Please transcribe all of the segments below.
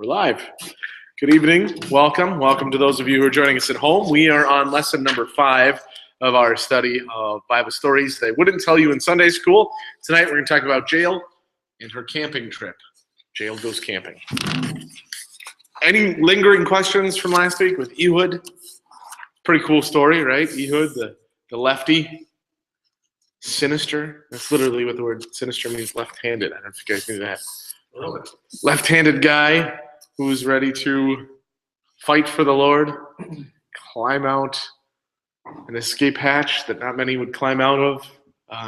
We're live. Good evening. Welcome. Welcome to those of you who are joining us at home. We are on lesson number 5 of our study of Bible stories they wouldn't tell you in Sunday school. Tonight we're going to talk about Jael and her camping trip. Jael goes camping. Any lingering questions from last week with Ehud? Pretty cool story, right? Ehud, the lefty, sinister. That's literally what the word sinister means, left-handed. I don't know if you guys knew that. Left-handed guy who's ready to fight for the Lord, climb out an escape hatch that not many would climb out of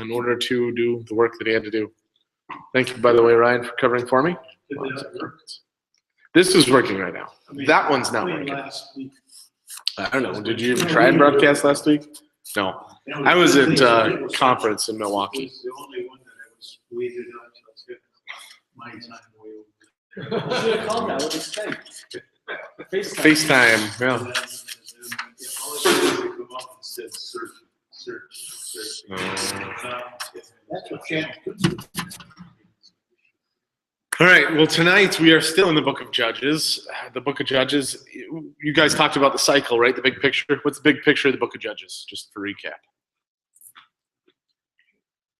in order to do the work that he had to do. Thank you, by the way, Ryan, for covering for me. This is working right now. That one's not working. I don't know. Did you even try and broadcast last week? No. I was at a conference in Milwaukee. The only one that I was waited up till my time way over. You should have called that. What did you say? FaceTime, yeah. And all it did was come up and said search. That's what channel. All right, well, tonight we are still in the book of Judges. The book of Judges, you guys talked about the cycle, right? The big picture. What's the big picture of the book of Judges, just for recap?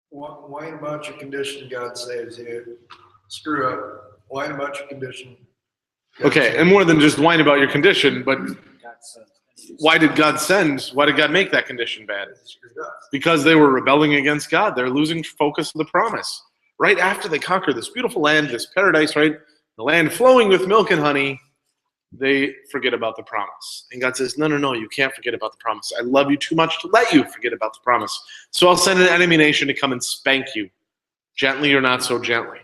Whine about your condition, God saves you. Screw up. Whine about your condition. Okay, and more than just whine about your condition, but why did God make that condition bad? Because they were rebelling against God. They're losing focus of the promise. Right after they conquer this beautiful land, this paradise, right? The land flowing with milk and honey, they forget about the promise. And God says, no, you can't forget about the promise. I love you too much to let you forget about the promise. So I'll send an enemy nation to come and spank you, gently or not so gently.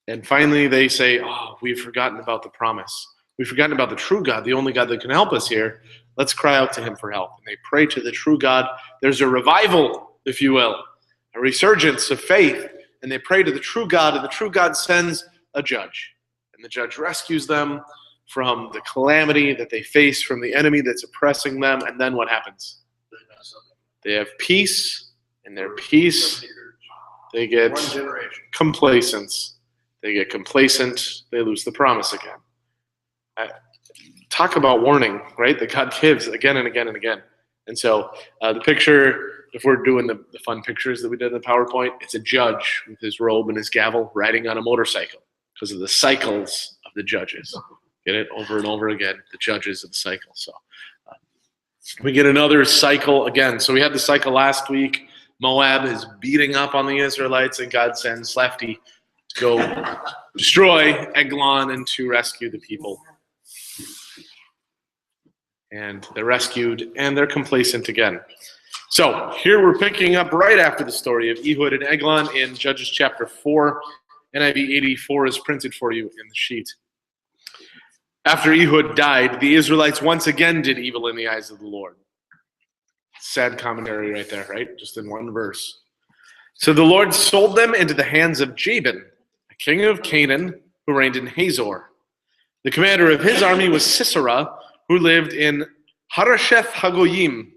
And finally they say, we've forgotten about the promise. We've forgotten about the true God, the only God that can help us here. Let's cry out to him for help. And they pray to the true God. There's a revival, if you will, a resurgence of faith. And they pray to the true God, and the true God sends a judge. And the judge rescues them from the calamity that they face from the enemy that's oppressing them. And then what happens? They have peace, and their peace, they get complacence. They get complacent, they lose the promise again. Talk about warning, right, that God gives again and again and again. And so the picture, if we're doing the fun pictures that we did in the PowerPoint, it's a judge with his robe and his gavel riding on a motorcycle because of the cycles of the judges. Get it? Over and over again, the judges of the cycle. So we get another cycle again. So we had the cycle last week. Moab is beating up on the Israelites, and God sends Lefty to go destroy Eglon and to rescue the people. And they're rescued, and they're complacent again. So here we're picking up right after the story of Ehud and Eglon in Judges chapter 4. NIV 84 is printed for you in the sheet. After Ehud died, the Israelites once again did evil in the eyes of the Lord. Sad commentary right there, right? Just in one verse. So the Lord sold them into the hands of Jabin, a king of Canaan, who reigned in Hazor. The commander of his army was Sisera, who lived in Harosheth Hagoyim,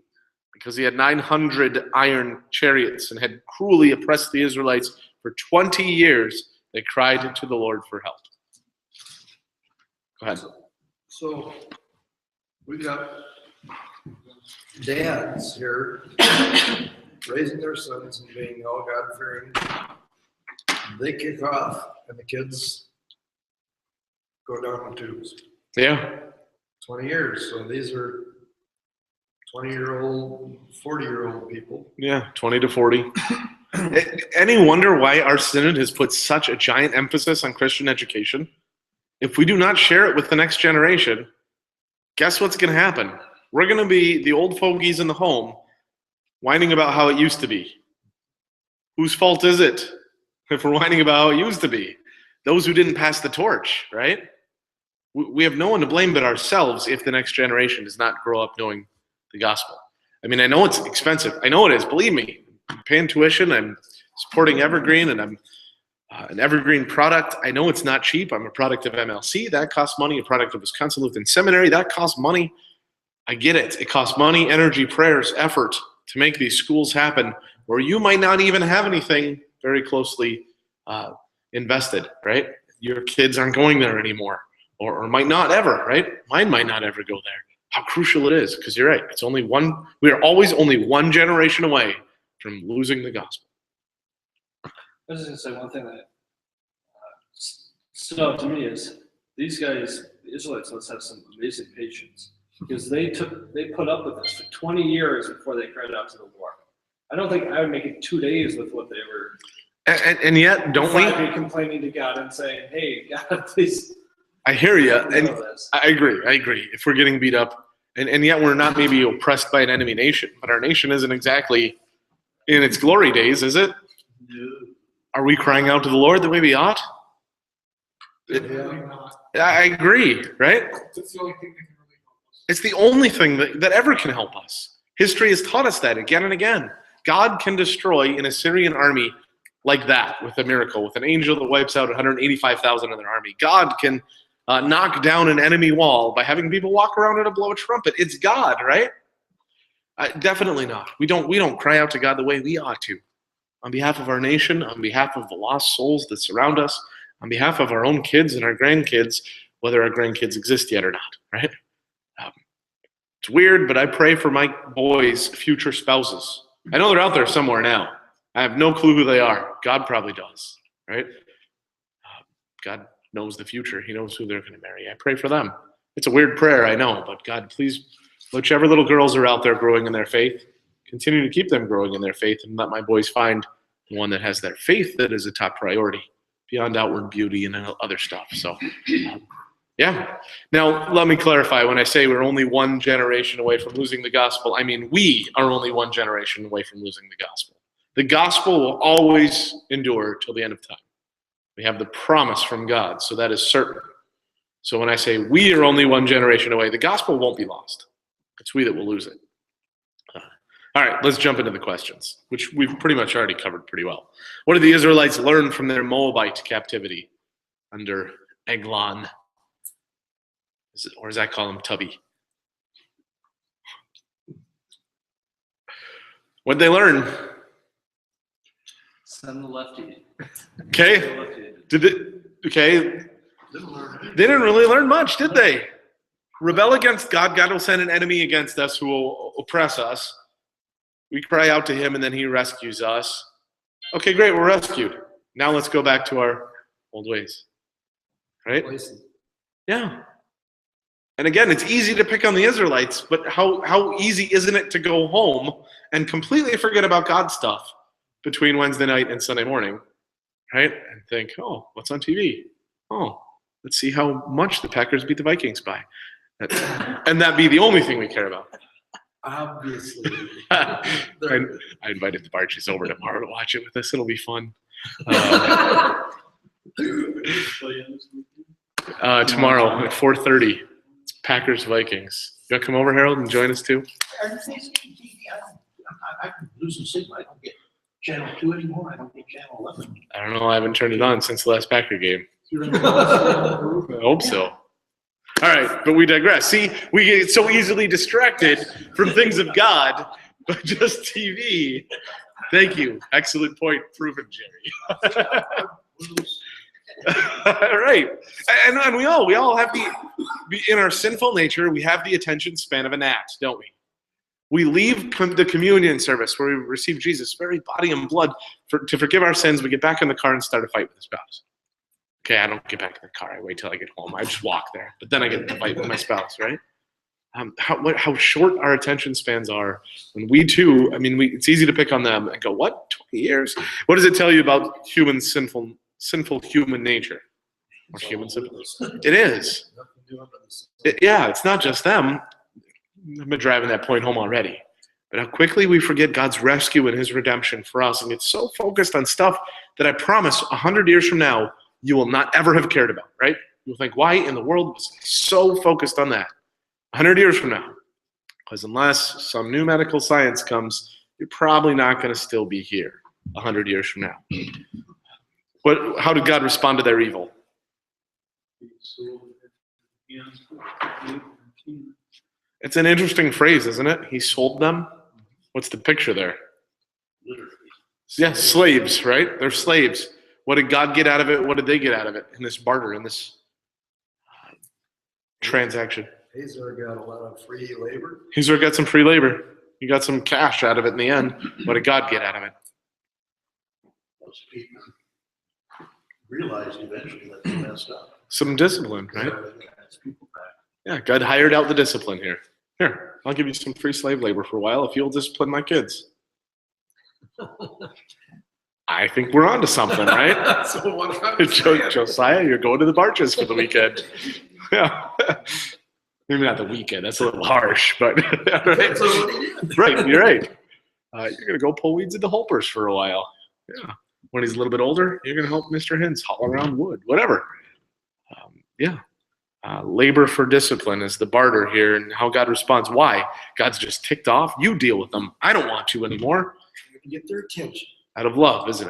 because he had 900 iron chariots and had cruelly oppressed the Israelites for 20 years. They cried to the Lord for help. Go ahead. So we got dads here raising their sons and being all God-fearing. They kick off, and the kids go down the tubes. Yeah. 20 years. So these are 20-year-old, 40-year-old people. Yeah, 20 to 40. Any wonder why our synod has put such a giant emphasis on Christian education? If we do not share it with the next generation, guess what's going to happen? We're going to be the old fogies in the home whining about how it used to be. Whose fault is it if we're whining about how it used to be? Those who didn't pass the torch, right? We have no one to blame but ourselves if the next generation does not grow up knowing the gospel. I mean, I know it's expensive. I know it is. Believe me. I'm paying tuition. I'm supporting Evergreen, and I'm an Evergreen product. I know it's not cheap. I'm a product of MLC. That costs money. A product of Wisconsin Lutheran Seminary. That costs money. I get it. It costs money, energy, prayers, effort to make these schools happen where you might not even have anything very closely invested, right? your kids aren't going there anymore, or might not ever, right? Mine might not ever go there. How crucial it is, because you're right. It's only one. We are always only one generation away from losing the gospel. I was just gonna say one thing that stood out to me is these guys, the Israelites, must have some amazing patience, because they put up with this for 20 years before they cried out to the Lord. I don't think I would make it 2 days with what they were. And yet, don't we? Be complaining to God and saying, "Hey, God, please." I hear you, and This. I agree. If we're getting beat up, and yet we're not maybe oppressed by an enemy nation, but our nation isn't exactly in its glory days, is it? No. Are we crying out to the Lord the way we ought? I agree, right? That's the only thing that can really help us. It's the only thing that ever can help us. History has taught us that again and again. God can destroy an Assyrian army like that with a miracle, with an angel that wipes out 185,000 of their army. God can knock down an enemy wall by having people walk around and blow a trumpet. It's God, right? Definitely not. We don't cry out to God the way we ought to. On behalf of our nation, on behalf of the lost souls that surround us, on behalf of our own kids and our grandkids, whether our grandkids exist yet or not, right? It's weird, but I pray for my boys' future spouses. I know they're out there somewhere now. I have no clue who they are. God probably does, right? God knows the future. He knows who they're going to marry. I pray for them. It's a weird prayer, I know, but God, please, whichever little girls are out there growing in their faith, continue to keep them growing in their faith, and let my boys find one that has their faith that is a top priority beyond outward beauty and other stuff. So, yeah. Now, let me clarify. When I say we're only one generation away from losing the gospel, I mean we are only one generation away from losing the gospel. The gospel will always endure till the end of time. We have the promise from God, so that is certain. So when I say we are only one generation away, the gospel won't be lost. It's we that will lose it. All right, let's jump into the questions, which we've pretty much already covered pretty well. What did the Israelites learn from their Moabite captivity under Eglon? Or does that call him Tubby? What'd they learn? Send the lefty. Okay. Okay. They didn't really learn much, did they? Rebel against God. God will send an enemy against us who will oppress us. We cry out to him, and then he rescues us. Okay, great. We're rescued. Now let's go back to our old ways. Right? Yeah. And again, it's easy to pick on the Israelites, but how easy isn't it to go home and completely forget about God stuff between Wednesday night and Sunday morning, right? And think, oh, what's on TV? Oh, let's see how much the Packers beat the Vikings by. And that be the only thing we care about. Obviously. I invited the Barchies over tomorrow to watch it with us. It'll be fun. Tomorrow at 4:30. It's Packers Vikings. You want to come over, Harold, and join us too? I can lose the signal. I don't get channel 2 anymore. I don't get channel 11. I don't know. I haven't turned it on since the last Packer game. You're in the I hope so. All right, but we digress. See, we get so easily distracted from things of God, but just TV. Thank you. Excellent point proven, Jerry. All right. And we all have in our sinful nature, we have the attention span of a gnat, don't we? We leave the communion service where we receive Jesus' very body and blood to forgive our sins. We get back in the car and start a fight with the spouse. Okay, I don't get back in the car. I wait till I get home. I just walk there. But then I get in a fight with my spouse, right? How short our attention spans are when we too, it's easy to pick on them and go, what, 20 years? What does it tell you about sinful human nature? Or human sinful? It is. It's not just them. I've been driving that point home already. But how quickly we forget God's rescue and his redemption for us and get so focused on stuff that I promise 100 years from now, you will not ever have cared about, right? You'll think, why in the world was I so focused on that? 100 years from now. Because unless some new medical science comes, you're probably not going to still be here 100 years from now. How did God respond to their evil? It's an interesting phrase, isn't it? He sold them. What's the picture there? Yeah, slaves, right? They're slaves. What did God get out of it? What did they get out of it in this barter, in this transaction? Hazor got a lot of free labor. Hazor got some free labor. He got some cash out of it in the end. What did God get out of it? Those people realized eventually that they messed up. Some discipline, right? That's people back. Yeah, God hired out the discipline here. Here, I'll give you some free slave labor for a while if you'll discipline my kids. I think we're on to something, right? So what I'm saying. Josiah, you're going to the Barches for the weekend. Yeah. Maybe not the weekend. That's a little harsh, but That's what he did. right, you're right. You're gonna go pull weeds at the Holpers for a while. Yeah. When he's a little bit older, you're gonna help Mr. Hintz haul around wood, whatever. Yeah. Labor for discipline is the barter here, and how God responds. Why? God's just ticked off. You deal with them. I don't want to anymore. You get their attention. Out of love, isn't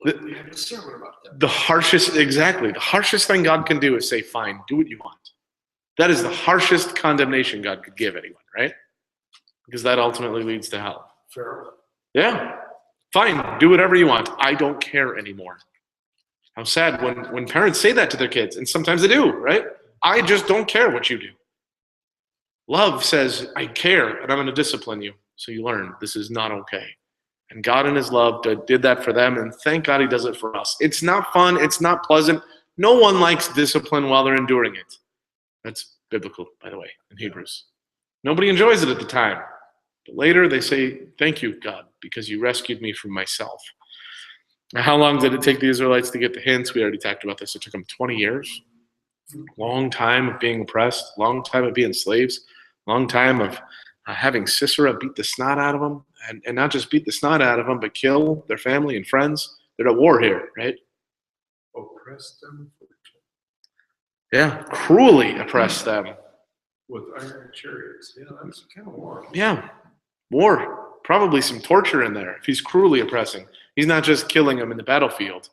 it? We have a sermon about that. The harshest thing God can do is say, fine, do what you want. That is the harshest condemnation God could give anyone, right? Because that ultimately leads to hell. Fair. Yeah, fine, do whatever you want. I don't care anymore. How sad when parents say that to their kids, and sometimes they do, right? I just don't care what you do. Love says, I care, and I'm going to discipline you, so you learn this is not okay. And God in his love did that for them, and thank God he does it for us. It's not fun. It's not pleasant. No one likes discipline while they're enduring it. That's biblical, by the way, in Hebrews. Nobody enjoys it at the time. But later they say, thank you, God, because you rescued me from myself. Now, how long did it take the Israelites to get the hints? We already talked about this. It took them 20 years. Long time of being oppressed. Long time of being slaves. Long time of having Sisera beat the snot out of them. And not just beat the snot out of them, but kill their family and friends. They're at war here, right? Oppress them Yeah, cruelly oppress them. with iron chariots. Yeah, that's kind of war. Yeah, war. Probably some torture in there if he's cruelly oppressing. He's not just killing them in the battlefield.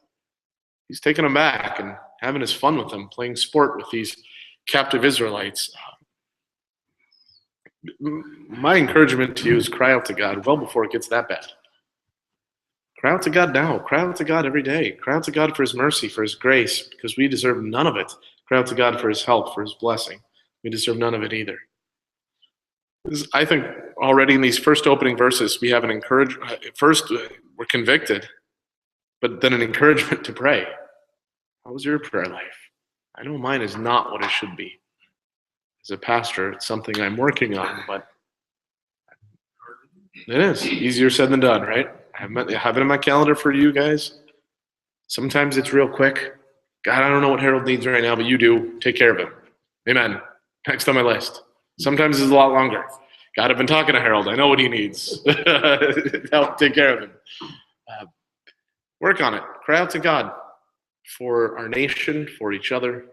He's taking them back and having his fun with them, playing sport with these captive Israelites. My encouragement to you is cry out to God well before it gets that bad. Cry out to God now. Cry out to God every day. Cry out to God for his mercy, for his grace, because we deserve none of it. Cry out to God for his help, for his blessing. We deserve none of it either. I think already in these first opening verses, we have an encouragement. First, we're convicted, but then an encouragement to pray. How was your prayer life? I know mine is not what it should be. As a pastor, it's something I'm working on, but it is easier said than done, right? I have it in my calendar for you guys. Sometimes it's real quick. God, I don't know what Harold needs right now, but you do. Take care of him. Amen. Next on my list. Sometimes it's a lot longer. God, I've been talking to Harold. I know what he needs. Help take care of him. Work on it. Cry out to God for our nation, for each other,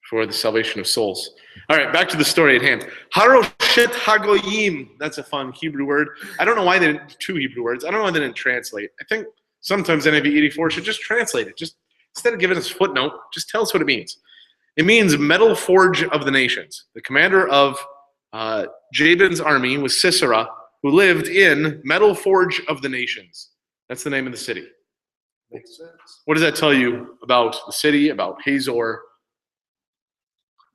for the salvation of souls. All right, back to the story at hand. Haroshet Hagoyim. That's a fun Hebrew word. I don't know why they didn't, two Hebrew words. I don't know why they didn't translate. I think sometimes NIV 84 should just translate it. Just instead of giving us a footnote, just tell us what it means. It means metal forge of the nations. The commander of Jabin's army was Sisera, who lived in metal forge of the nations. That's the name of the city. Makes sense. What does that tell you about the city, about Hazor?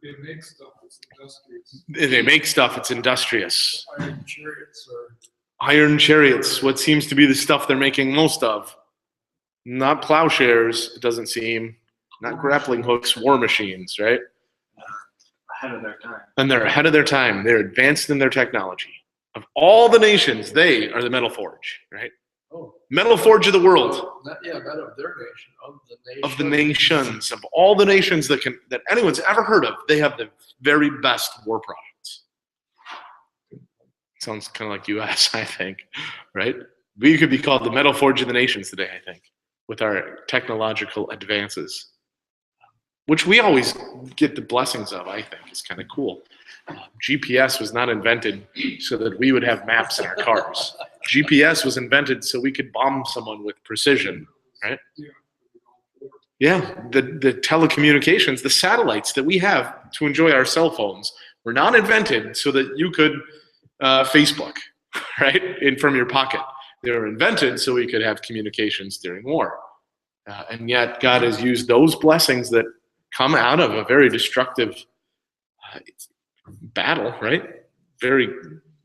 They make stuff, it's industrious. They make stuff, it's industrious. Iron chariots are Iron chariots, what seems to be the stuff they're making most of. Not plowshares, it doesn't seem. Not grappling hooks, war machines, right? Ahead of their time. And they're ahead of their time. They're advanced in their technology. Of all the nations, they are the metal forge, right? oh, Metal forge of the world, not of their nation, of the nation. of the nations, of all the nations that anyone's ever heard of. They have the very best war products. Sounds kind of like U.S., I think, right? We could be called the metal forge of the nations today, I think, with our technological advances, which we always get the blessings of, I think, is kind of cool. GPS was not invented so that we would have maps in our cars. GPS was invented so we could bomb someone with precision, right? Yeah, the telecommunications, the satellites that we have to enjoy our cell phones were not invented so that you could Facebook, right, from your pocket. They were invented so we could have communications during war. And yet God has used those blessings that come out of a very destructive battle, right? Very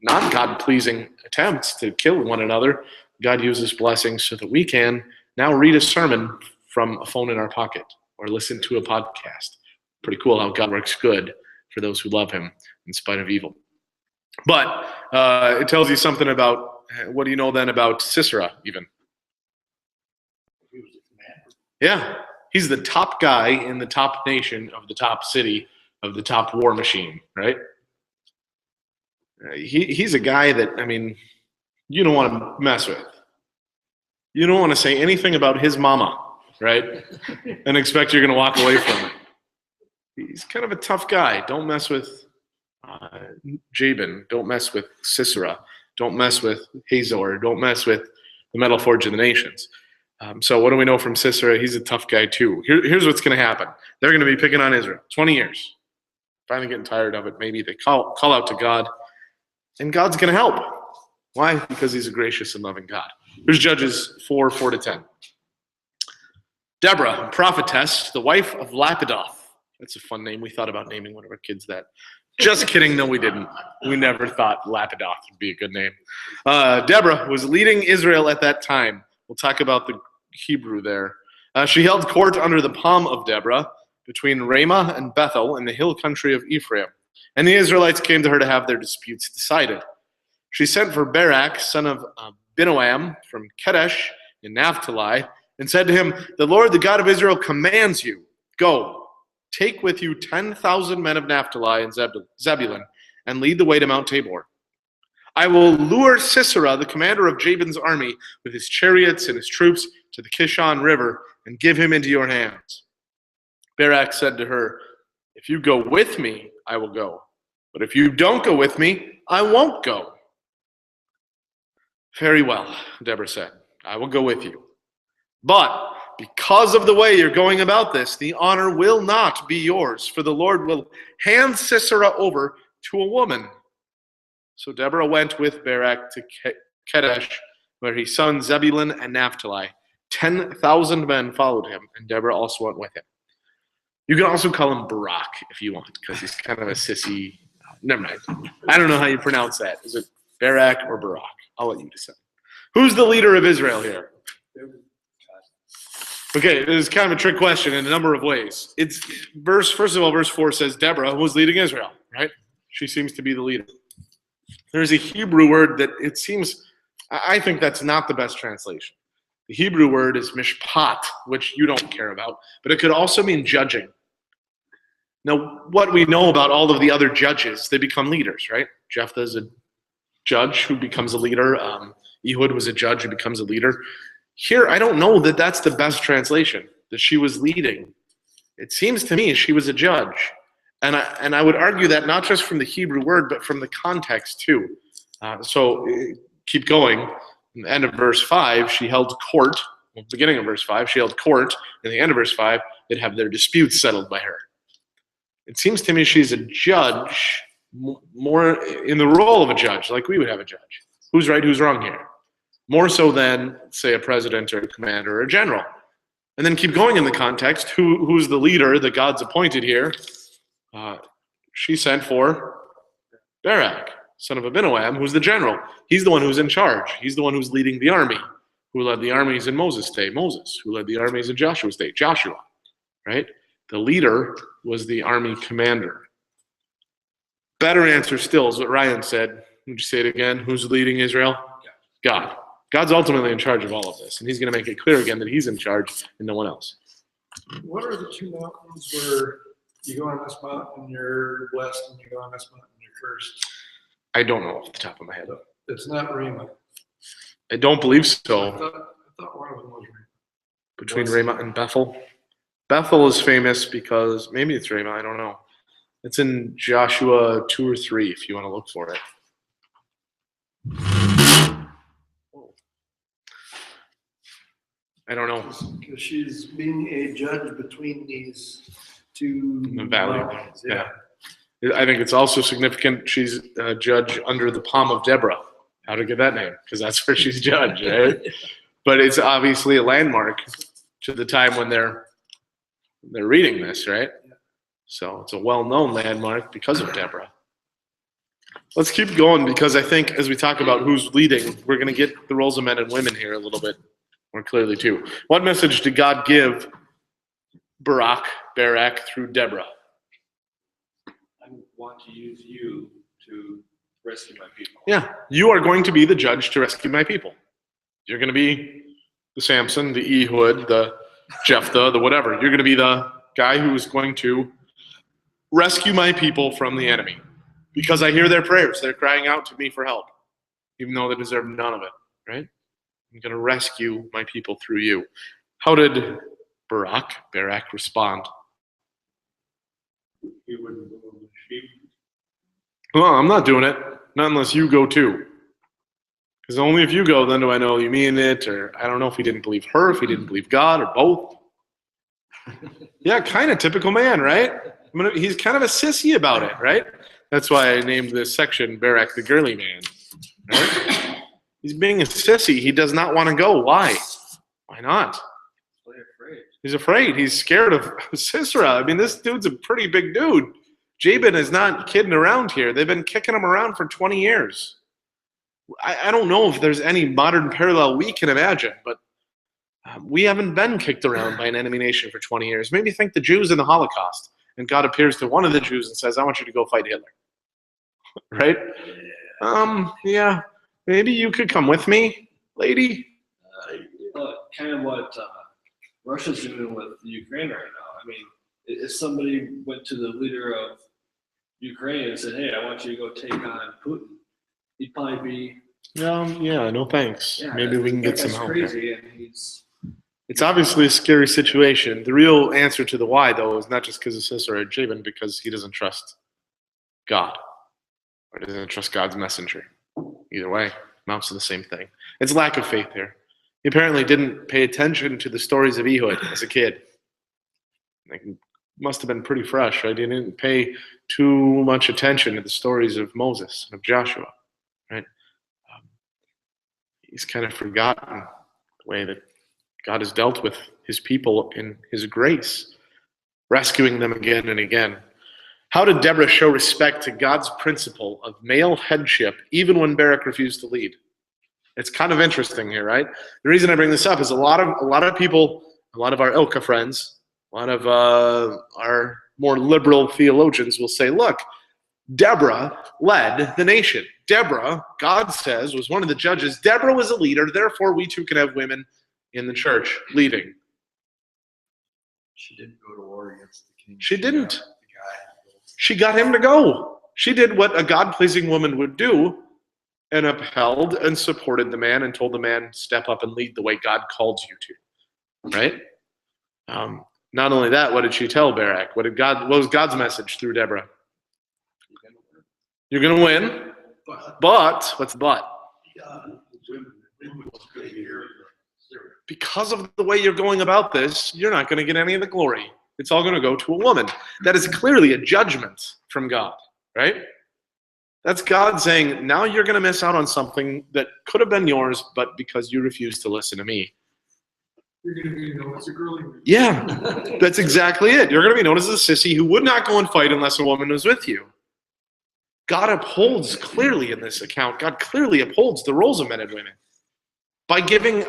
not God-pleasing attempts to kill one another. God uses blessings so that we can now read a sermon from a phone in our pocket or listen to a podcast. Pretty cool how God works good for those who love him in spite of evil. But it tells you something about, what do you know then about Sisera even? He was the commander. Yeah, he's the top guy in the top nation of the top city of the top war machine, right? He's a guy that, I mean, you don't want to mess with. You don't want to say anything about his mama, right? And expect you're going to walk away from it. He's kind of a tough guy. Don't mess with Jabin. Don't mess with Sisera. Don't mess with Hazor. Don't mess with the metal forge of the nations. So what do we know from Sisera? He's a tough guy too. Here's what's going to happen. They're going to be picking on Israel. 20 years. Finally getting tired of it. Maybe they call out to God. And God's going to help. Why? Because he's a gracious and loving God. Here's Judges 4:4-10. Deborah, prophetess, the wife of Lapidoth. That's a fun name. We thought about naming one of our kids that. Just kidding. No, we didn't. We never thought Lapidoth would be a good name. Deborah was leading Israel at that time. We'll talk about the Hebrew there. She held court under the palm of Deborah between Ramah and Bethel in the hill country of Ephraim. And the Israelites came to her to have their disputes decided. She sent for Barak, son of Binoam, from Kadesh in Naphtali, and said to him, "The Lord, the God of Israel, commands you, go, take with you 10,000 men of Naphtali and Zebulun, and lead the way to Mount Tabor. I will lure Sisera, the commander of Jabin's army, with his chariots and his troops to the Kishon River, and give him into your hands." Barak said to her, "If you go with me, I will go. But if you don't go with me, I won't go." "Very well," Deborah said. "I will go with you. But because of the way you're going about this, the honor will not be yours, for the Lord will hand Sisera over to a woman." So Deborah went with Barak to Kadesh, where his sons Zebulun and Naphtali. 10,000 men followed him, and Deborah also went with him. You can also call him Barak if you want, because he's kind of a sissy. Never mind. I don't know how you pronounce that. Is it Barak or Barak? I'll let you decide. Who's the leader of Israel here? Okay, this is kind of a trick question in a number of ways. First of all, verse 4 says Deborah was leading Israel, right? She seems to be the leader. There's a Hebrew word that it seems, I think that's not the best translation. The Hebrew word is mishpat, which you don't care about, but it could also mean judging. Now, what we know about all of the other judges, they become leaders, right? Jephthah is a judge who becomes a leader. Ehud was a judge who becomes a leader. Here, I don't know that that's the best translation, that she was leading. It seems to me she was a judge. And I would argue that not just from the Hebrew word, but from the context too. So keep going. In the end of verse 5, she held court. Well, beginning of verse 5, she held court. In the end of verse 5, they'd have their disputes settled by her. It seems to me she's a judge, more in the role of a judge, like we would have a judge. Who's right, who's wrong here? More so than, say, a president or a commander or a general. And then keep going in the context. Who's the leader that God's appointed here? She sent for Barak, son of Abinoam, who's the general. He's the one who's in charge. He's the one who's leading the army. Who led the armies in Moses' day? Moses. Who led the armies in Joshua's day? Joshua. Right? The leader was the army commander. Better answer still is what Ryan said. Would you say it again? Who's leading Israel? God. God's ultimately in charge of all of this, and he's going to make it clear again that he's in charge and no one else. What are the two mountains where you go on this mountain, you're blessed, and you go on this mountain, you're cursed? I don't know off the top of my head. It's not Ramah. I don't believe I so. thought one of them was Ramah. Between Ramah and Bethel. Bethel is famous because, maybe it's Ramah, I don't know. It's in Joshua 2 or 3 if you want to look for it. I don't know. Because she's being a judge between these two In the valley. mountains. Yeah. I think it's also significant she's a judge under the palm of Deborah, How to get that name? Because that's where she's judge, right? But it's obviously a landmark to the time when they're reading this, right? So it's a well-known landmark because of Deborah. Let's keep going because I think as we talk about who's leading, we're going to get the roles of men and women here a little bit more clearly too. What message did God give Barak through Deborah? I want to use you to rescue my people. Yeah, you are going to be the judge to rescue my people. You're going to be the Samson, the Ehud, the Jephthah, the whatever. You're going to be the guy who is going to rescue my people from the enemy. Because I hear their prayers. They're crying out to me for help, even though they deserve none of it, right? I'm going to rescue my people through you. How did Barak respond? He wouldn't go with the sheep. Well, I'm not doing it. Not unless you go too. Because only if you go, then do I know you mean it, or I don't know if he didn't believe her, if he didn't believe God, or both. Yeah, kind of typical man, right? He's kind of a sissy about it, right? That's why I named this section Barak the Girly Man. Right? He's being a sissy. He does not want to go. Why? Why not? They're afraid. He's afraid. He's scared of Sisera. I mean, this dude's a pretty big dude. Jabin is not kidding around here. They've been kicking him around for 20 years. I don't know if there's any modern parallel we can imagine, but we haven't been kicked around by an enemy nation for 20 years. Maybe think the Jews in the Holocaust, and God appears to one of the Jews and says, I want you to go fight Hitler. Right? Yeah, maybe you could come with me, lady. Kind of what Russia's doing with Ukraine right now. I mean, if somebody went to the leader of Ukraine and said, hey, I want you to go take on Putin, he'd probably be, Yeah, no thanks. yeah, Maybe we can get some that's help. crazy, and he's, It's obviously a scary situation. The real answer to the why, though, is not just because of Sisera or Jabin, because he doesn't trust God, or doesn't trust God's messenger. Either way, amounts to the same thing. It's lack of faith here. He apparently didn't pay attention to the stories of Ehud as a kid. Like, must have been pretty fresh, right? He didn't pay too much attention to the stories of Moses and of Joshua, right? He's kind of forgotten the way that God has dealt with his people in his grace, rescuing them again and again. How did Deborah show respect to God's principle of male headship even when Barak refused to lead? It's kind of interesting here, right? The reason I bring this up is a lot of people, a lot of our Ilka friends, a lot of our more liberal theologians will say, look, Deborah led the nation. Deborah, God says, was one of the judges. Deborah was a leader, therefore we too can have women in the church leading. She didn't go to war against the king. She didn't. got the guy. She got him to go. She did what a God-pleasing woman would do and upheld and supported the man and told the man, step up and lead the way God called you to. Right? Not only that, what did she tell Barak? What was God's message through Deborah? You're going to win, but what's the but? Because of the way you're going about this, you're not going to get any of the glory. It's all going to go to a woman. That is clearly a judgment from God, right? That's God saying, now you're going to miss out on something that could have been yours, but because you refuse to listen to me. You're going to be known as a girly man. Yeah, that's exactly it. You're going to be known as a sissy who would not go and fight unless a woman was with you. God upholds clearly in this account, God clearly upholds the roles of men and women by giving,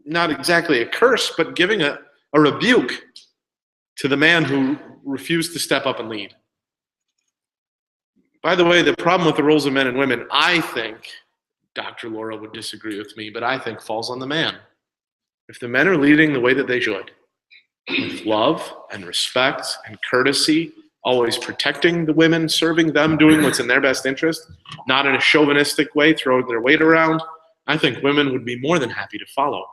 not exactly a curse, but giving a rebuke to the man who refused to step up and lead. By the way, the problem with the roles of men and women, I think, Dr. Laura would disagree with me, but I think falls on the man. If the men are leading the way that they should, with love and respect and courtesy, always protecting the women, serving them, doing what's in their best interest, not in a chauvinistic way, throwing their weight around, I think women would be more than happy to follow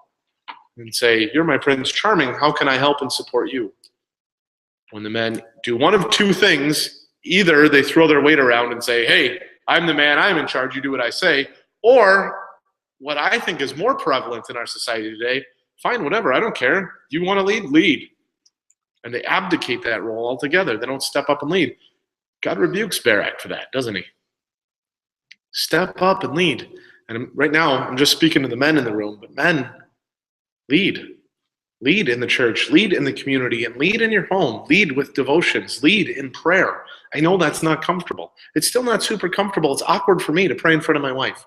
and say, you're my Prince Charming, how can I help and support you? When the men do one of two things, either they throw their weight around and say, hey, I'm the man, I'm in charge, you do what I say, or what I think is more prevalent in our society today, fine, whatever, I don't care. You want to lead? Lead. And they abdicate that role altogether. They don't step up and lead. God rebukes Barak for that, doesn't he? Step up and lead. And right now, I'm just speaking to the men in the room, but men, lead. Lead in the church, lead in the community, and lead in your home. Lead with devotions, lead in prayer. I know that's not comfortable. It's still not super comfortable. It's awkward for me to pray in front of my wife.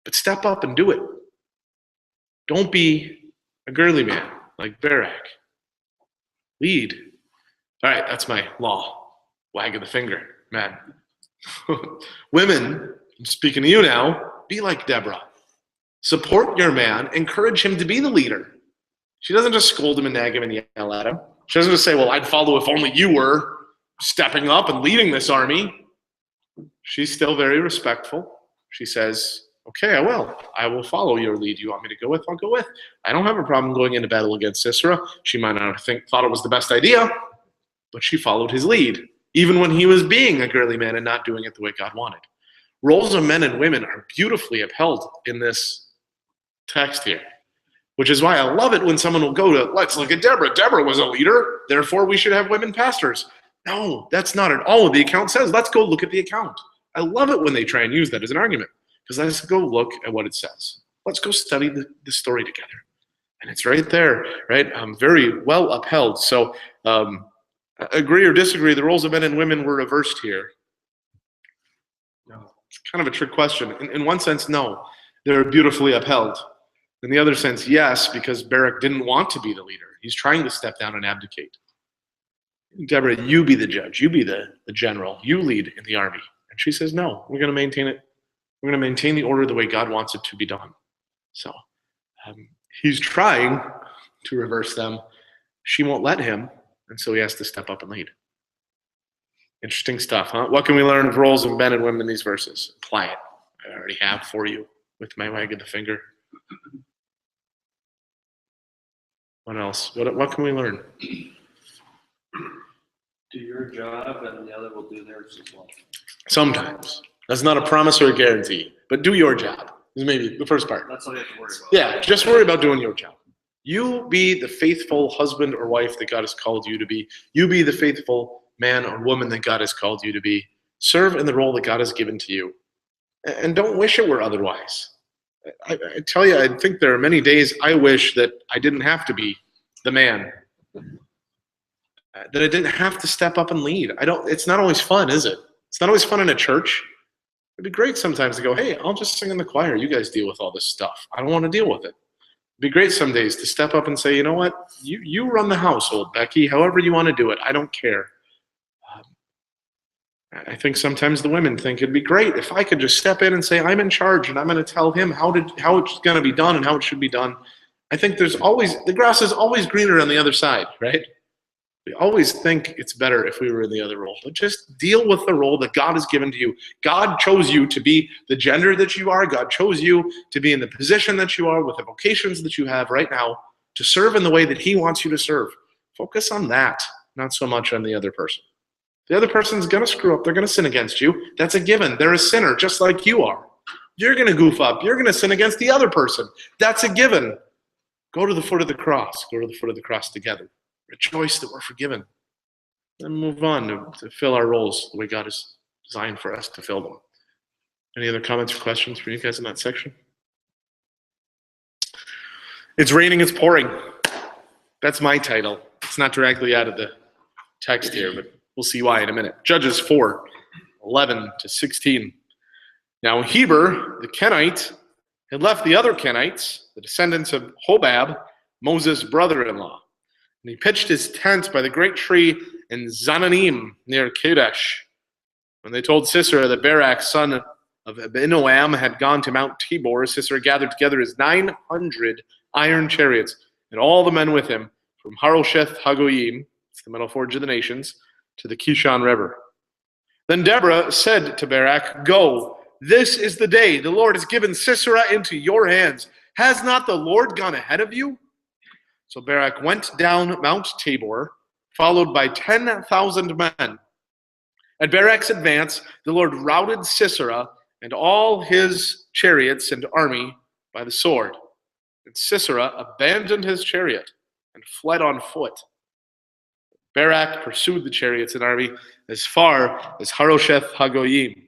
But step up and do it. Don't be a girly man like Barak. Lead. All right, that's my law. Wag of the finger, man. Women, I'm speaking to you now, be like Deborah. Support your man, encourage him to be the leader. She doesn't just scold him and nag him and yell at him. She doesn't just say, well, I'd follow if only you were stepping up and leading this army. She's still very respectful. She says, okay, I will. I will follow your lead. You want me to go with? I'll go with. I don't have a problem going into battle against Sisera. She might not have thought it was the best idea, but she followed his lead, even when he was being a girly man and not doing it the way God wanted. Roles of men and women are beautifully upheld in this text here, which is why I love it when someone will go to, let's look at Deborah. Deborah was a leader, therefore we should have women pastors. No, that's not at all what the account says. Let's go look at the account. I love it when they try and use that as an argument, because let's go look at what it says. Let's go study the story together. And it's right there, right? Very well upheld. So agree or disagree, the roles of men and women were reversed here. No, it's kind of a trick question. In one sense, no, they're beautifully upheld. In the other sense, yes, because Barak didn't want to be the leader. He's trying to step down and abdicate. Deborah, you be the judge. You be the general. You lead in the army. And she says, no, we're going to maintain it. We're going to maintain the order the way God wants it to be done. So he's trying to reverse them. She won't let him, and so he has to step up and lead. Interesting stuff, huh? What can we learn of roles of men and women in these verses? Apply it. I already have for you with my wag of the finger. What else? What can we learn? Do your job and the other will do theirs as well. Sometimes. That's not a promise or a guarantee, but do your job is maybe the first part. That's all you have to worry about. Yeah, just worry about doing your job. You be the faithful husband or wife that God has called you to be. You be the faithful man or woman that God has called you to be. Serve in the role that God has given to you. And don't wish it were otherwise. I tell you, I think there are many days I wish that I didn't have to be the man. That I didn't have to step up and lead. It's not always fun, is it? It's not always fun in a church. It'd be great sometimes to go, hey, I'll just sing in the choir. You guys deal with all this stuff. I don't want to deal with it. It'd be great some days to step up and say, you know what? You run the household, Becky, however you want to do it. I don't care. I think sometimes the women think it'd be great if I could just step in and say, I'm in charge and I'm going to tell him how it's going to be done and how it should be done. I think the grass is always greener on the other side, right? We always think it's better if we were in the other role. But just deal with the role that God has given to you. God chose you to be the gender that you are. God chose you to be in the position that you are with the vocations that you have right now to serve in the way that he wants you to serve. Focus on that, not so much on the other person. The other person's going to screw up. They're going to sin against you. That's a given. They're a sinner just like you are. You're going to goof up. You're going to sin against the other person. That's a given. Go to the foot of the cross. Go to the foot of the cross together. Rejoice that we're forgiven. Then move on to fill our roles the way God has designed for us to fill them. Any other comments or questions from you guys in that section? It's raining, it's pouring. That's my title. It's not directly out of the text here, but we'll see why in a minute. Judges 4:11-16. Now Heber, the Kenite, had left the other Kenites, the descendants of Hobab, Moses' brother-in-law. And he pitched his tent by the great tree in Zananim near Kadesh. When they told Sisera that Barak, son of Abinoam, had gone to Mount Tabor, Sisera gathered together his 900 iron chariots and all the men with him from Harosheth Hagoyim, it's the Middle Forge of the Nations, to the Kishon River. Then Deborah said to Barak, go, this is the day the Lord has given Sisera into your hands. Has not the Lord gone ahead of you? So Barak went down Mount Tabor, followed by 10,000 men. At Barak's advance, the Lord routed Sisera and all his chariots and army by the sword. And Sisera abandoned his chariot and fled on foot. Barak pursued the chariots and army as far as Harosheth Hagoyim.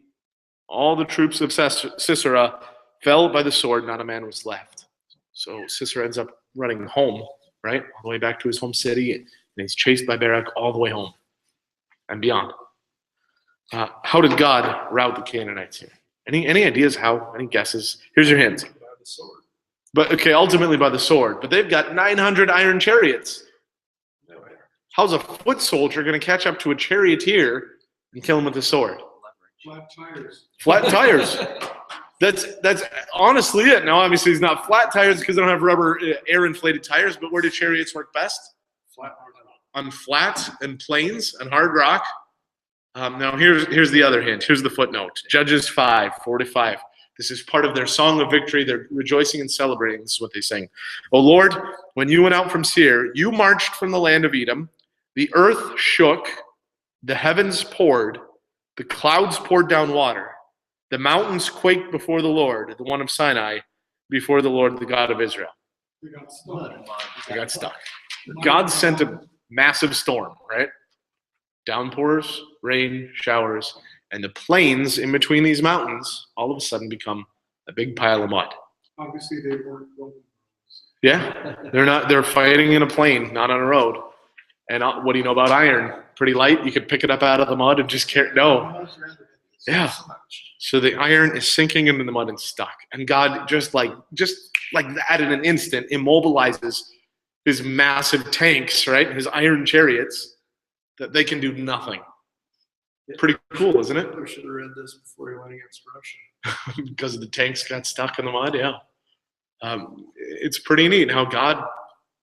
All the troops of Sisera fell by the sword, not a man was left. So Sisera ends up running home, right? All the way back to his home city, and he's chased by Barak all the way home and beyond. How did God rout the Canaanites here? Any ideas how? Any guesses? Here's your hint. By the sword. But okay, ultimately by the sword. But they've got 900 iron chariots. How's a foot soldier going to catch up to a charioteer and kill him with a sword? Flat tires. Flat tires. That's honestly it. Now, obviously, it's not flat tires because they don't have rubber air-inflated tires. But where do chariots work best? Flat. On flat and plains and hard rock. Now, here's the other hint. Here's the footnote. Judges 5:4-5. This is part of their song of victory. They're rejoicing and celebrating. This is what they sing. O Lord, when you went out from Seir, you marched from the land of Edom. The earth shook, the heavens poured, the clouds poured down water. The mountains quaked before the Lord, the one of Sinai, before the Lord, the God of Israel. They got stuck. They got stuck. God sent a massive storm, right? Downpours, rain, showers, and the plains in between these mountains all of a sudden become a big pile of mud. Obviously, they weren't building. Yeah, they're fighting in a plain, not on a road. And what do you know about iron? Pretty light. You could pick it up out of the mud and just carry. No. Yeah. So the iron is sinking into the mud and stuck. And God just like that in an instant immobilizes his massive tanks, right? His iron chariots, that they can do nothing. Pretty cool, isn't it? Hitler should have read this before he went against Russia. Because the tanks got stuck in the mud, yeah. It's pretty neat how God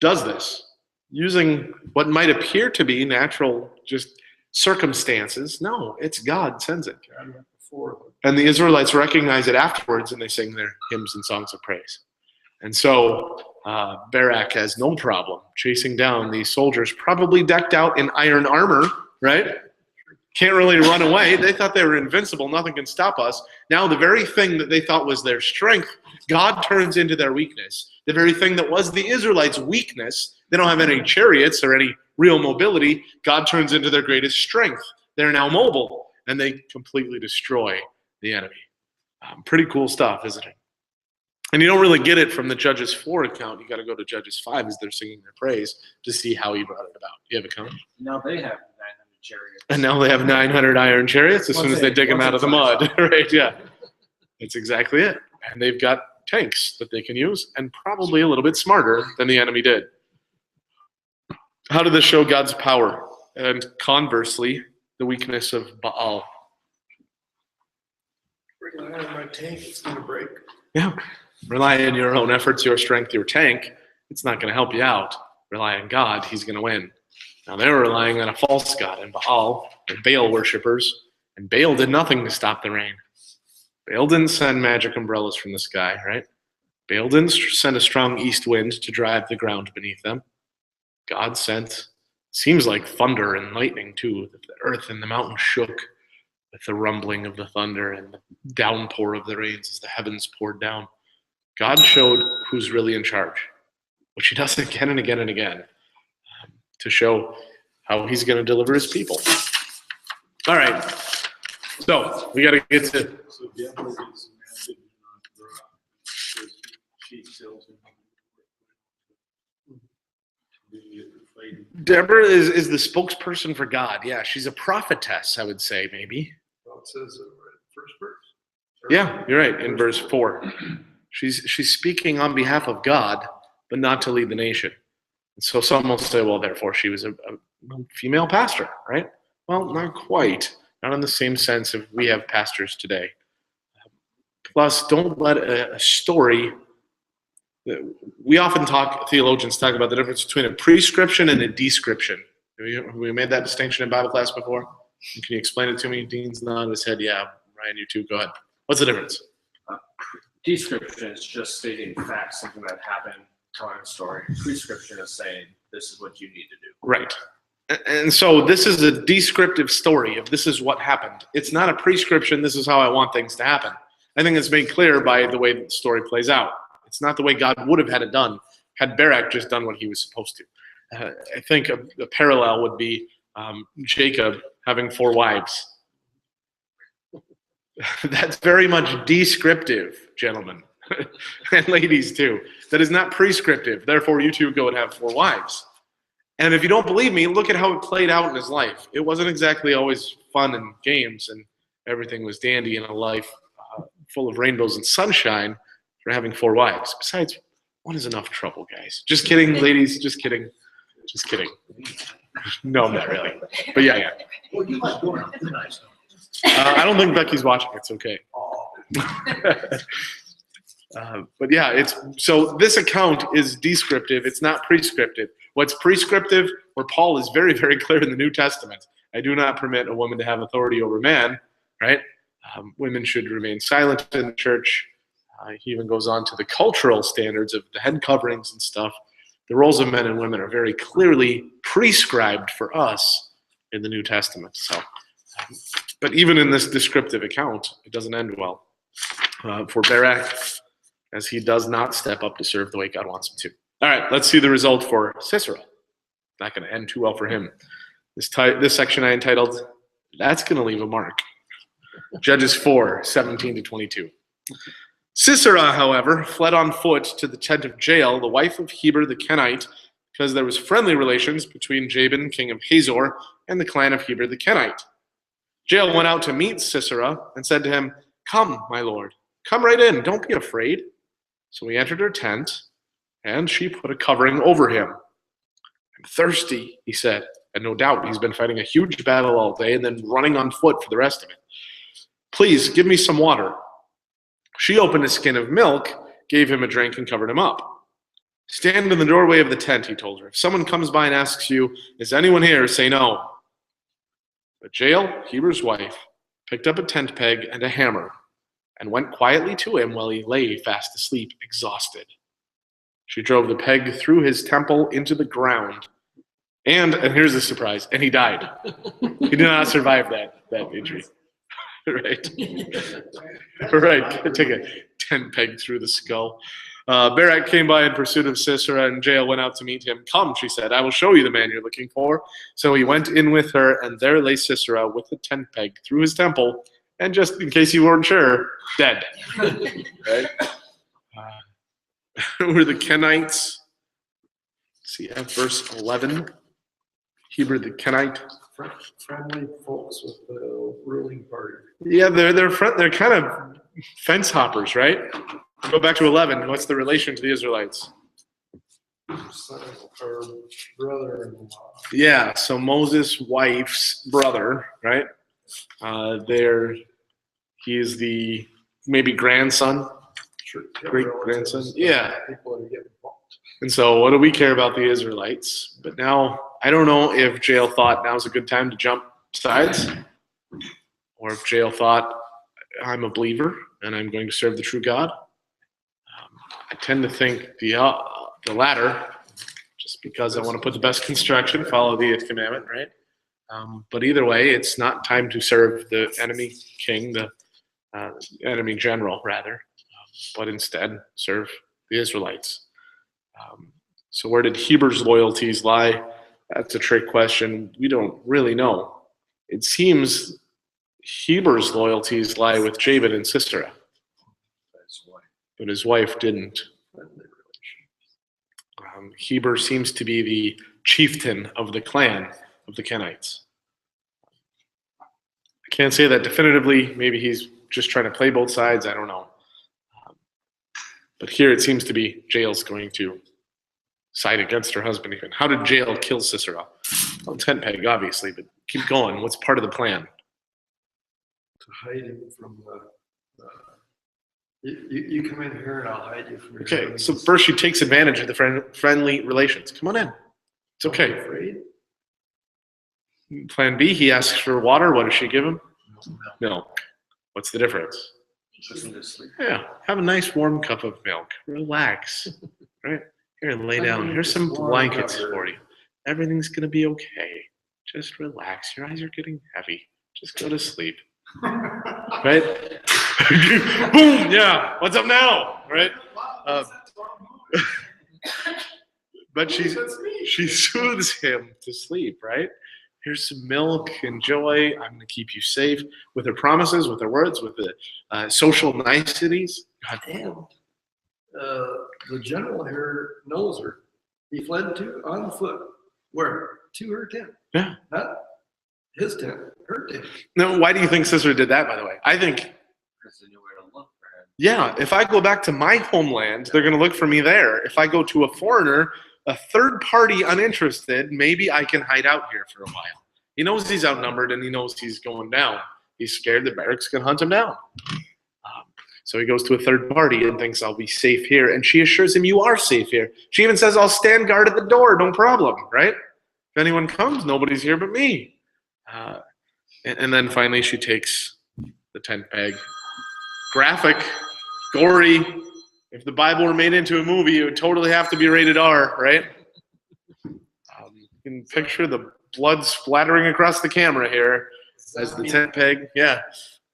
does this. Using what might appear to be natural just circumstances. No, it's God sends it. God went before. And the Israelites recognize it afterwards, and they sing their hymns and songs of praise. And so Barak has no problem chasing down these soldiers, probably decked out in iron armor, right? Can't really run away. They thought they were invincible. Nothing can stop us. Now the very thing that they thought was their strength, God turns into their weakness. The very thing that was the Israelites' weakness, they don't have any chariots or any real mobility, God turns into their greatest strength. They're now mobile, and they completely destroy the enemy. Pretty cool stuff, isn't it? And you don't really get it from the Judges 4 account. You got to go to Judges 5 as they're singing their praise to see how he brought it about. Do you have a comment? Now they have 900 chariots. And now they have 900 iron chariots as soon as they dig them out of the mud. Right, yeah. That's exactly it. And they've got tanks that they can use, and probably a little bit smarter than the enemy did. How did this show God's power? And conversely, the weakness of Baal. Rely on my tank, it's going to break. Yeah. Rely on your own efforts, your strength, your tank. It's not going to help you out. Rely on God. He's going to win. Now, they were relying on a false god, and Baal, the Baal worshippers, and Baal did nothing to stop the rain. Baal didn't send magic umbrellas from the sky, right? Baal didn't send a strong east wind to drive the ground beneath them. God sent, seems like thunder and lightning too. The earth and the mountains shook with the rumbling of the thunder and the downpour of the rains as the heavens poured down. God showed who's really in charge, which he does again and again and again, to show how he's going to deliver his people. All right. So we got to get to. So Deborah is mad on Barak because she tells him Deborah is the spokesperson for God. Yeah, she's a prophetess, I would say, maybe. Well, it says it right in the first verse. Yeah, you're right. In verse 4, she's speaking on behalf of God, but not to lead the nation. So some will say, well, therefore she was a female pastor, right? Well, not quite. Not in the same sense of we have pastors today. Plus, don't let a story. We often theologians talk about the difference between a prescription and a description. Have we made that distinction in Bible class before? Can you explain it to me? Dean's nodding his head. Yeah, Ryan, you too. Go ahead. What's the difference? Description is just stating facts, something that happened, telling a story. Prescription is saying this is what you need to do. Right. And so this is a descriptive story of this is what happened. It's not a prescription, this is how I want things to happen. I think it's made clear by the way the story plays out. It's not the way God would have had it done had Barak just done what he was supposed to. I think a parallel would be Jacob having 4 wives. That's very much descriptive, gentlemen, and ladies too. That is not prescriptive. Therefore, you two go and have 4 wives. And if you don't believe me, look at how it played out in his life. It wasn't exactly always fun and games, and everything was dandy in a life full of rainbows and sunshine for having 4 wives. Besides, 1 is enough trouble, guys. Just kidding, ladies. Just kidding. Just kidding. No, not really. But yeah. Well, you like going out tonight, so. I don't think Becky's watching. It's okay. But yeah, so this account is descriptive. It's not prescriptive. What's prescriptive, where Paul is very, very clear in the New Testament, I do not permit a woman to have authority over man, right? Women should remain silent in the church. He even goes on to the cultural standards of the head coverings and stuff. The roles of men and women are very clearly prescribed for us in the New Testament. So, but even in this descriptive account, it doesn't end well for Barak, as he does not step up to serve the way God wants him to. All right, let's see the result for Sisera. Not going to end too well for him. This section I entitled, "That's going to leave a mark." Judges 4:17-22. Sisera, however, fled on foot to the tent of Jael, the wife of Heber the Kenite, because there was friendly relations between Jabin, king of Hazor, and the clan of Heber the Kenite. Jael went out to meet Sisera and said to him, "Come, my lord, come right in, don't be afraid." So he entered her tent, and she put a covering over him. "I'm thirsty," he said, and no doubt he's been fighting a huge battle all day and then running on foot for the rest of it. "Please, give me some water." She opened a skin of milk, gave him a drink, and covered him up. "Stand in the doorway of the tent," he told her. "If someone comes by and asks you, 'Is anyone here?' say no." But Jael, Heber's wife, picked up a tent peg and a hammer and went quietly to him while he lay fast asleep, exhausted. She drove the peg through his temple into the ground. And here's the surprise, and he died. He did not survive that injury. Right. Right. Take a tent peg through the skull. Barak came by in pursuit of Sisera, and Jael went out to meet him. "Come," she said, "I will show you the man you're looking for." So he went in with her, and there lay Sisera with the tent peg through his temple, and just in case you weren't sure, dead. Right? Who were the Kenites? See, verse 11. Heber the Kenite. Friendly folks with the ruling party. Yeah, they're kind of fence hoppers, right? Go back to 11. What's the relation to the Israelites? Son or brother-in-law. Yeah, so Moses' wife's brother, right? He is the maybe grandson, great grandson. Yeah. People that get involved. And so, what do we care about the Israelites? But now, I don't know if Jael thought now's a good time to jump sides, or if Jael thought, I'm a believer and I'm going to serve the true God. I tend to think the latter, just because I want to put the best construction, follow the 8th commandment, right? But either way, it's not time to serve the enemy king, the enemy general, rather, but instead serve the Israelites. So where did Heber's loyalties lie? That's a trick question. We don't really know. It seems Heber's loyalties lie with Jabin and Sisera, but his wife didn't. Heber seems to be the chieftain of the clan of the Kenites. I can't say that definitively. Maybe he's just trying to play both sides. I don't know. But here it seems to be Jael's going to side against her husband even. How did Jael kill Sisera? Well, tent peg, obviously, but keep going. What's part of the plan? To hide him from you come in here and I'll hide you from your Okay, enemies. so first she takes advantage of the friendly relations. Come on in. It's Don't be okay. afraid. Plan B, he asks for water. What does she give him? Milk. What's the difference? Yeah, have a nice warm cup of milk. Relax. Right? Here, lay down. Here's some blankets for you. Everything's going to be okay. Just relax. Your eyes are getting heavy. Just go to sleep. Right? Boom! Yeah. What's up now? Right? But she soothes him to sleep, right? Here's some milk, enjoy. I'm going to keep you safe with her promises, with her words, with the social niceties. God, And the general here knows her. He fled on foot. Where? To her tent. Yeah. Not his tent, her tent. no, why do you think Sisera did that, by the way? I think, Because they knew where to look for him. yeah, if I go back to my homeland, they're going to look for me there. If I go to a foreigner, a third party uninterested, maybe I can hide out here for a while. He knows he's outnumbered and he knows he's going down. He's scared that Barak's going to hunt him down. So he goes to a third party and thinks, I'll be safe here. And she assures him, you are safe here. She even says, I'll stand guard at the door, no problem, right? If anyone comes, nobody's here but me. And then finally she takes the tent peg. Graphic, gory. If the Bible were made into a movie, it would totally have to be rated R, right? You can picture the blood splattering across the camera here as the tent peg. Yeah.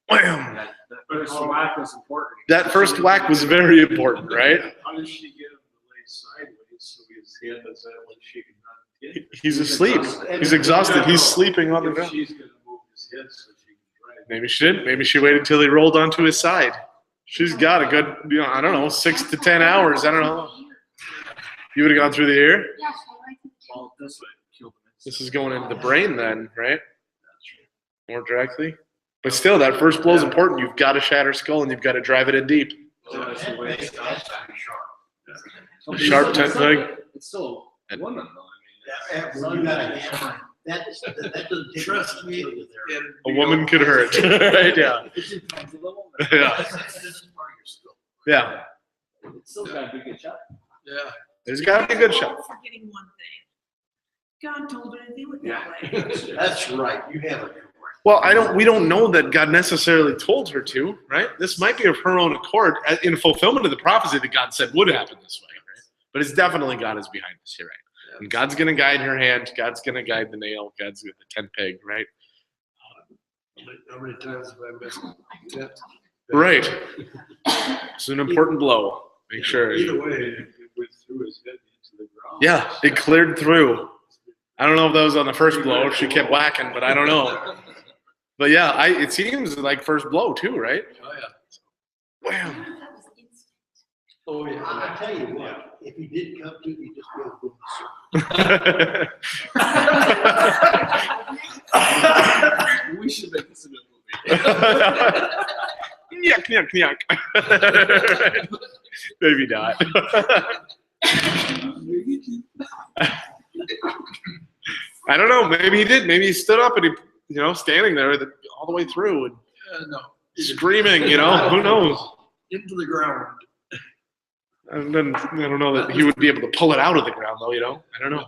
Wham! That first whack was important. That first whack was very important, right? How does she get him to lay sideways so his head is that way she can not get? He's asleep. He's exhausted. He's sleeping on the If ground. she's gonna move his head so she can drive. Maybe she didn't. Maybe she waited till he rolled onto his side. She's got a good, I don't know, 6 to 10 hours. I don't know. You would have gone through the ear? Well, this way killed him. This is going into the brain then, right? More directly. But still, that first blow is important. You've got to shatter skull and you've got to drive it in deep. That's pretty sharp. Sharp tent peg. It's still a woman, though. I mean, Well, you gotta hammer. That doesn't take. Trust me, A woman could hurt, right? Yeah. it's in terms of the woman. Yeah. This is part of your skill. Yeah. It's still got to be a good shot. Yeah. There's got to be a good shot. Forgetting one thing. God told her to do it that way. That's right, you have it. Well, we don't know that God necessarily told her to, right? This might be of her own accord in fulfillment of the prophecy that God said would happen this way, right? But it's definitely God is behind this here, right? And God's going to guide her hand. God's going to guide the nail. God's going to the tent peg, right? How many times have I missed a tent? Right. It's an important blow. Make sure. Either way, It went through his head into the ground. Yeah, it cleared through. I don't know if that was on the first blow, if she kept whacking, but I don't know. But yeah, it seems like first blow too, right? oh yeah. Wham. Oh yeah. I tell you what, if he did come to you, just go boom the circle. We should make this a movie. Yuck, yuck, yuck. Maybe not. I don't know. Maybe he did. Maybe he stood up and he, standing there all the way through and No. screaming, who knows? Into the ground. And then I don't know that he would be able to pull it out of the ground, though, I don't know.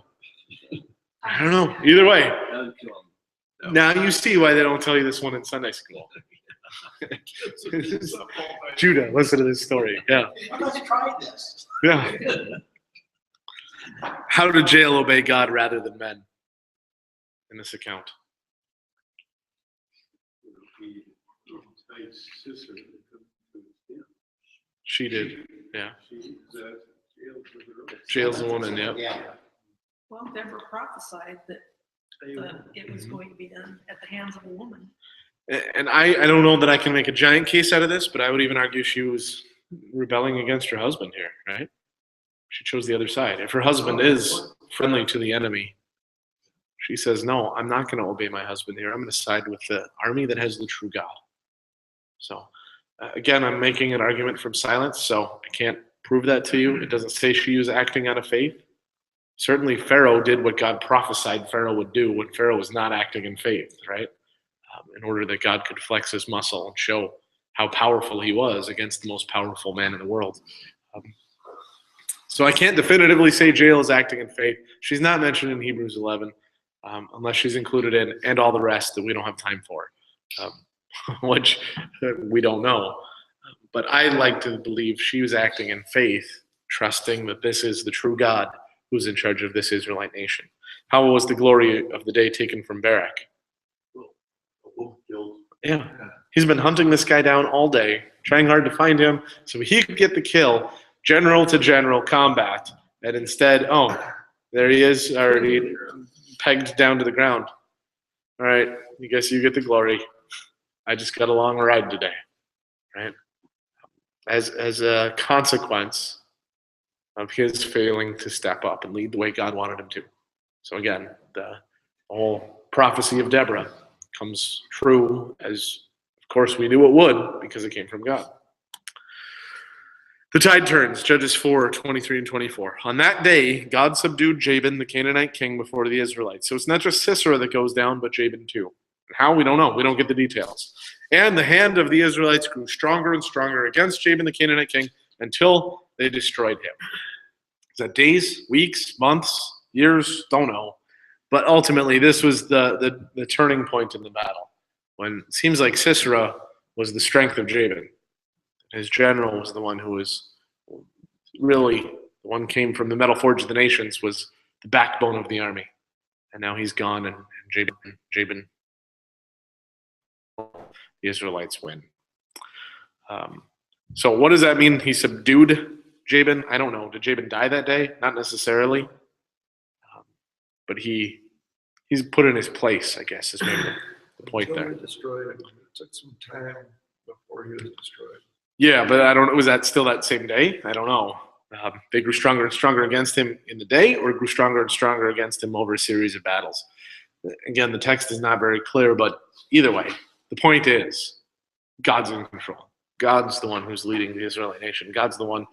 I don't know. Either way, That would kill him. now you see why they don't tell you this one in Sunday school. Judah, listen to this story. Yeah. Let's try this. Yeah. How did Jael obey God rather than men in this account? He enticed sister to come to him. She did. Yeah. She's jailed with her own. Jael's a woman, yeah. Yeah. Well, Deborah prophesied that it was going to be done at the hands of a woman. And I don't know that I can make a giant case out of this, but I would even argue she was rebelling against her husband here, right? She chose the other side. If her husband is friendly to the enemy, she says, no, I'm not going to obey my husband here. I'm going to side with the army that has the true God. So, again, I'm making an argument from silence, so I can't prove that to you. It doesn't say she was acting out of faith. Certainly, Pharaoh did what God prophesied Pharaoh would do when Pharaoh was not acting in faith, right? In order that God could flex his muscle and show how powerful he was against the most powerful man in the world. So I can't definitively say Jael is acting in faith. She's not mentioned in Hebrews 11, unless she's included in and all the rest that we don't have time for, which we don't know. But I like to believe she was acting in faith, trusting that this is the true God who's in charge of this Israelite nation. How was the glory of the day taken from Barak? Yeah. He's been hunting this guy down all day, trying hard to find him so he could get the kill, general to general combat. And instead, there he is, already pegged down to the ground. all right, you guess you get the glory. I just got a long ride today, right? As a consequence of his failing to step up and lead the way God wanted him to. So again, the whole prophecy of Deborah comes true, as of course we knew it would, because it came from God. The tide turns, Judges 4:23 and 24. On that day, God subdued Jabin, the Canaanite king, before the Israelites. So it's not just Sisera that goes down, but Jabin too. How? We don't know. We don't get the details. And the hand of the Israelites grew stronger and stronger against Jabin, the Canaanite king, until they destroyed him. Is that days, weeks, months, years? Don't know. But ultimately, this was the turning point in the battle, when it seems like Sisera was the strength of Jabin. His general was the one who was really, the one came from the metal forge of the nations, was the backbone of the army. And now he's gone, and Jabin, the Israelites win. So what does that mean? He subdued Jabin? I don't know. Did Jabin die that day? Not necessarily. But he's put in his place, I guess, is maybe the point Until there. they destroyed him. It took some time before he was destroyed. Yeah, but I don't know. Was that still that same day? I don't know. They grew stronger and stronger against him in the day, or grew stronger and stronger against him over a series of battles. Again, the text is not very clear, but either way, the point is God's in control. God's the one who's leading the Israelite nation. God's the one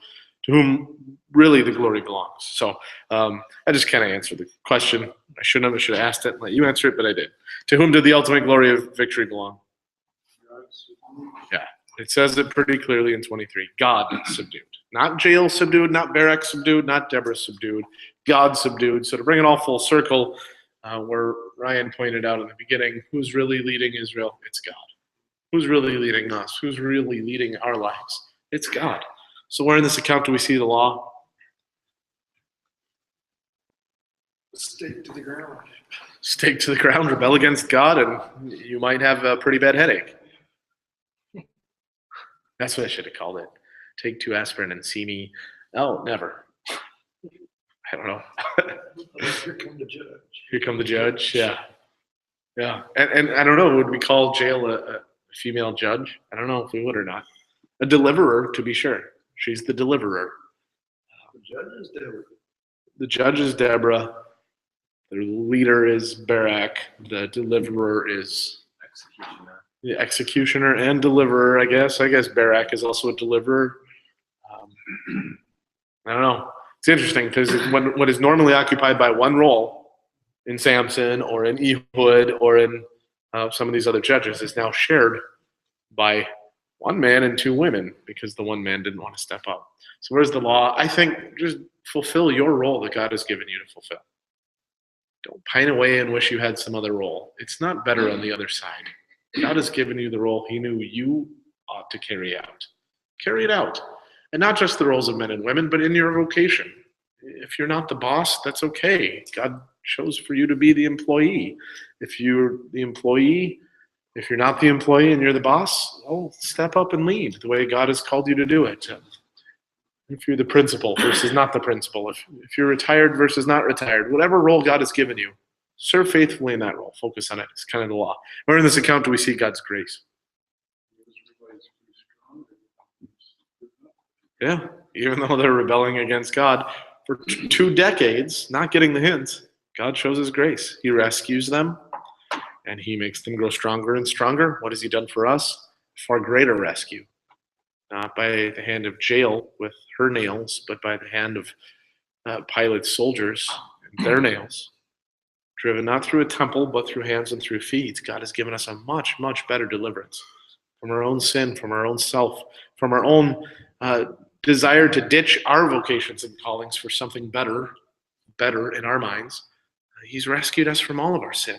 to whom really the glory belongs. So I just kind of answered the question. I should have asked it and let you answer it, but I did. To whom did the ultimate glory of victory belong? Yeah, it says it pretty clearly in 23. God subdued. Not Jael subdued, not Barak subdued, not Deborah subdued. God subdued. So to bring it all full circle, where Ryan pointed out in the beginning, who's really leading Israel? It's God. Who's really leading us? Who's really leading our lives? It's God. So where in this account do we see the law? Stake to the ground. Stake to the ground, rebel against God, and you might have a pretty bad headache. That's what I should have called it. Take 2 aspirin and see me. Oh, never. I don't know. Here come the judge. Here come the judge. Yeah. Yeah. And I don't know, would we call Jael a female judge? I don't know if we would or not. A deliverer, to be sure. She's the deliverer. The judge is Deborah. The judge is Deborah. The leader is Barak. The deliverer is Executioner. the executioner and deliverer, I guess. I guess Barak is also a deliverer. I don't know. It's interesting because what is normally occupied by one role in Samson or in Ehud or in some of these other judges is now shared by one man and 2 women because the one man didn't want to step up. So where's the law? I think just fulfill your role that God has given you to fulfill. Don't pine away and wish you had some other role. It's not better on the other side. God has given you the role he knew you ought to carry out. Carry it out. And not just the roles of men and women, but in your vocation. If you're not the boss, that's okay. God chose for you to be the employee. If you're the employee, if you're not the employee and you're the boss, well, step up and lead the way God has called you to do it. If you're the principal versus not the principal, if you're retired versus not retired, whatever role God has given you, serve faithfully in that role. Focus on it. It's kind of the law. Where in this account do we see God's grace? Yeah, even though they're rebelling against God for 2 decades, not getting the hint, God shows his grace. He rescues them, and he makes them grow stronger and stronger. What has he done for us? Far greater rescue. Not by the hand of Jael with her nails, but by the hand of Pilate's soldiers and their nails. Driven not through a temple, but through hands and through feet. God has given us a much, much better deliverance from our own sin, from our own self, from our own desire to ditch our vocations and callings for something better in our minds. He's rescued us from all of our sin.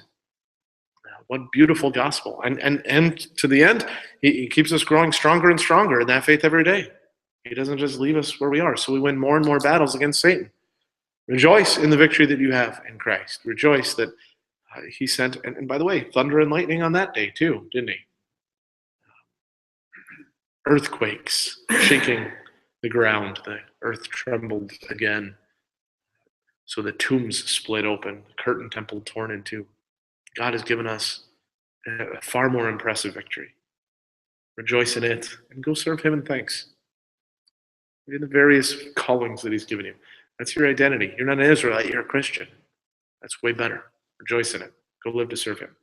What beautiful gospel. And to the end, he keeps us growing stronger and stronger in that faith every day. He doesn't just leave us where we are. So we win more and more battles against Satan. Rejoice in the victory that you have in Christ. Rejoice that he sent, and by the way, thunder and lightning on that day too, didn't he? Earthquakes shaking the ground. The earth trembled again. So the tombs split open, the curtain temple torn in two. God has given us a far more impressive victory. Rejoice in it and go serve him in thanks. In the various callings that he's given you. That's your identity. You're not an Israelite, you're a Christian. That's way better. Rejoice in it. Go live to serve him.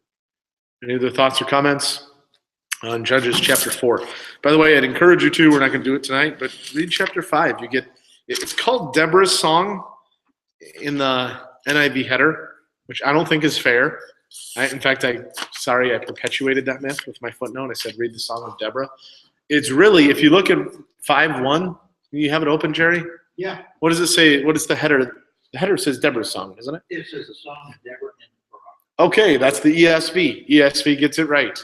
Any other thoughts or comments on Judges chapter 4? By the way, I'd encourage you to, we're not going to do it tonight, but read chapter 5. It's called Deborah's Song in the NIV header, which I don't think is fair. In fact, I perpetuated that myth with my footnote. I said, read the Song of Deborah. It's really, if you look at 5:1, you have it open, Jerry? Yeah, What does it say? What is the header? The header says Deborah's Song, doesn't it? it says a song of Deborah and Barak. Okay, that's the ESV. ESV gets it right.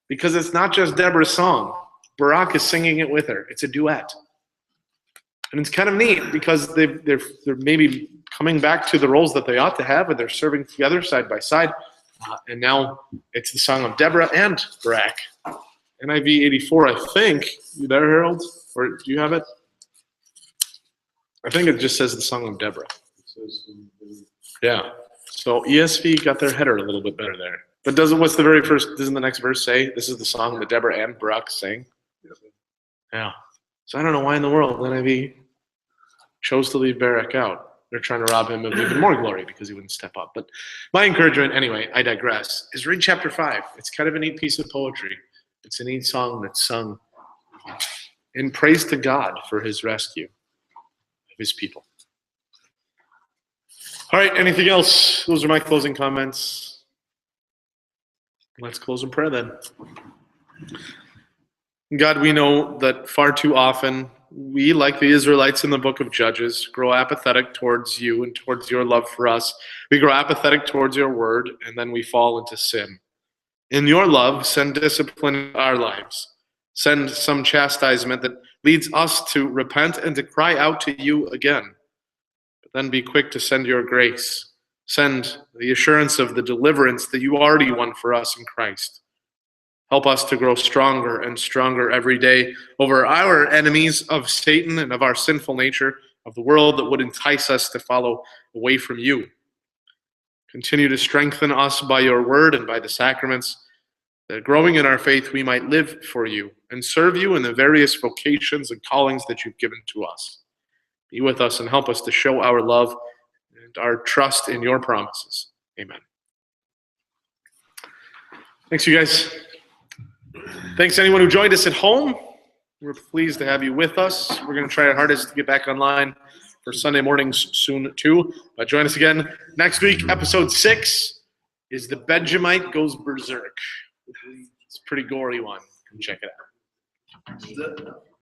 Because it's not just Deborah's song. Barak is singing it with her. It's a duet. And it's kind of neat because they're maybe coming back to the roles that they ought to have, and they're serving together side by side. And now it's the song of Deborah and Barak. NIV 84, I think. You there, Harold? Or do you have it? I think it just says the song of Deborah. Yeah. So ESV got their header a little bit better there. But doesn't the next verse say this is the song that Deborah and Barak sang? Yeah. So I don't know why in the world NIV chose to leave Barak out. They're trying to rob him of even more glory because he wouldn't step up. But my encouragement, anyway, I digress, is read chapter 5. It's kind of a neat piece of poetry. It's a neat song that's sung in praise to God for his rescue of his people. All right, anything else? Those are my closing comments. Let's close in prayer then. God, we know that far too often we, like the Israelites in the book of Judges, grow apathetic towards you and towards your love for us. We grow apathetic towards your word, and then we fall into sin. In your love, send discipline in our lives. Send some chastisement that leads us to repent and to cry out to you again. But then be quick to send your grace. Send the assurance of the deliverance that you already won for us in Christ. Help us to grow stronger and stronger every day over our enemies of Satan and of our sinful nature, of the world that would entice us to follow away from you. Continue to strengthen us by your word and by the sacraments, that growing in our faith we might live for you and serve you in the various vocations and callings that you've given to us. Be with us and help us to show our love and our trust in your promises. Amen. Thanks, you guys. Thanks to anyone who joined us at home. We're pleased to have you with us. We're going to try our hardest to get back online for Sunday mornings soon, too. But join us again next week. Episode 6 is The Benjamite Goes Berserk. It's a pretty gory one. Check it out.